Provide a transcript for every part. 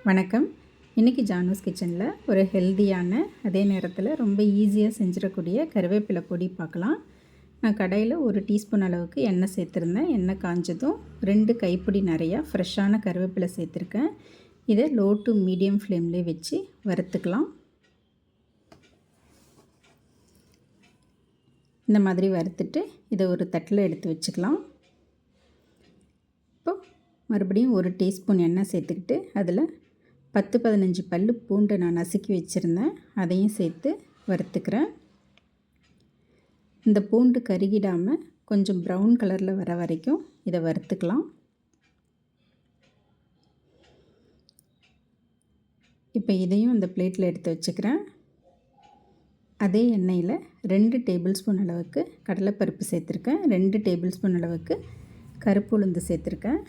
வணக்கம். இன்றைக்கி ஜானூஸ் கிச்சனில் ஒரு ஹெல்தியான அதே நேரத்தில் ரொம்ப ஈஸியாக செஞ்சிடக்கூடிய கருவேப்பிலை பொடி பார்க்கலாம். நான் கடையில் 1 டீஸ்பூன் அளவுக்கு எண்ணெய் சேர்த்துருந்தேன். எண்ணெய் காஞ்சதும் 2 கைப்பிடி நிறையா ஃப்ரெஷ்ஷான கருவேப்பிலை சேர்த்துருக்கேன். இதை லோ டு மீடியம் ஃப்ளேம்லேயே வச்சு வறுத்துக்கலாம். இந்த மாதிரி வறுத்துட்டு இதை ஒரு தட்டில் எடுத்து வச்சுக்கலாம். இப்போ மறுபடியும் 1 டீஸ்பூன் எண்ணெய் சேர்த்துக்கிட்டு அதில் 10-15 பல் பூண்டை நான் நசுக்கி வச்சுருந்தேன். அதையும் சேர்த்து வறுத்துக்கிறேன். இந்த பூண்டு கருகிடாமல் கொஞ்சம் ப்ரௌன் கலரில் வர வரைக்கும் இதை வறுத்துக்கலாம். இப்போ இதையும் இந்த பிளேட்டில் எடுத்து வச்சுக்கிறேன். அதே எண்ணெயில் 2 டேபிள் ஸ்பூன் அளவுக்கு கடலைப்பருப்பு சேர்த்துருக்கேன். 2 டேபிள் ஸ்பூன் அளவுக்கு கருப்பு உளுந்து சேர்த்துருக்கேன்.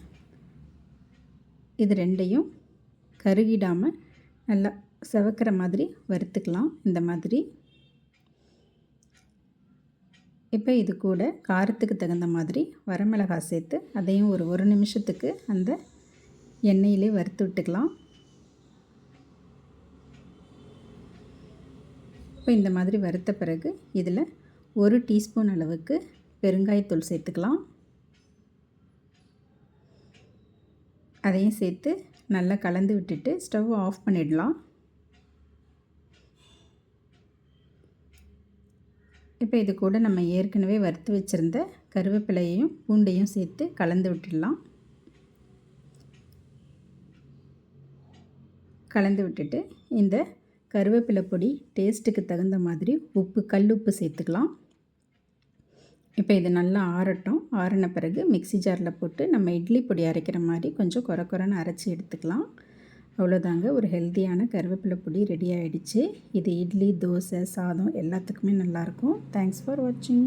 இது ரெண்டையும் கருகிடாமல் நல்லா செவக்கிற மாதிரி வறுத்துக்கலாம். இந்த மாதிரி. இப்போ இது கூட காரத்துக்கு தகுந்த மாதிரி வரமிளகாய் சேர்த்து அதையும் ஒரு நிமிஷத்துக்கு அந்த எண்ணெயிலே வறுத்து விட்டுக்கலாம். இப்போ இந்த மாதிரி வறுத்த பிறகு இதில் 1 டீஸ்பூன் அளவுக்கு பெருங்காயத்தூள் சேர்த்துக்கலாம். அதையும் சேர்த்து நல்லா கலந்து விட்டுட்டு ஸ்டவ் ஆஃப் பண்ணிடலாம். இப்போ இது கூட நம்ம ஏற்கனவே வறுத்து வச்சுருந்த கருவேப்பிலையையும் பூண்டையும் சேர்த்து கலந்து விட்டுடலாம். கலந்து விட்டுட்டு இந்த கருவேப்பிலை பொடி டேஸ்ட்டுக்கு தகுந்த மாதிரி கல் உப்பு சேர்த்துக்கலாம். இப்போ இது நல்லா ஆறட்டும். ஆறின பிறகு மிக்ஸி ஜாரில் போட்டு நம்ம இட்லி பொடி அரைக்கிற மாதிரி கொஞ்சம் கொரன்னு அரைச்சி எடுத்துக்கலாம். அவ்வளோதாங்க, ஒரு ஹெல்த்தியான கருவேப்பிலை பொடி ரெடி ஆகிடுச்சு. இது இட்லி, தோசை, சாதம் எல்லாத்துக்குமே நல்லாயிருக்கும். தேங்க்ஸ் ஃபார் வாட்சிங்.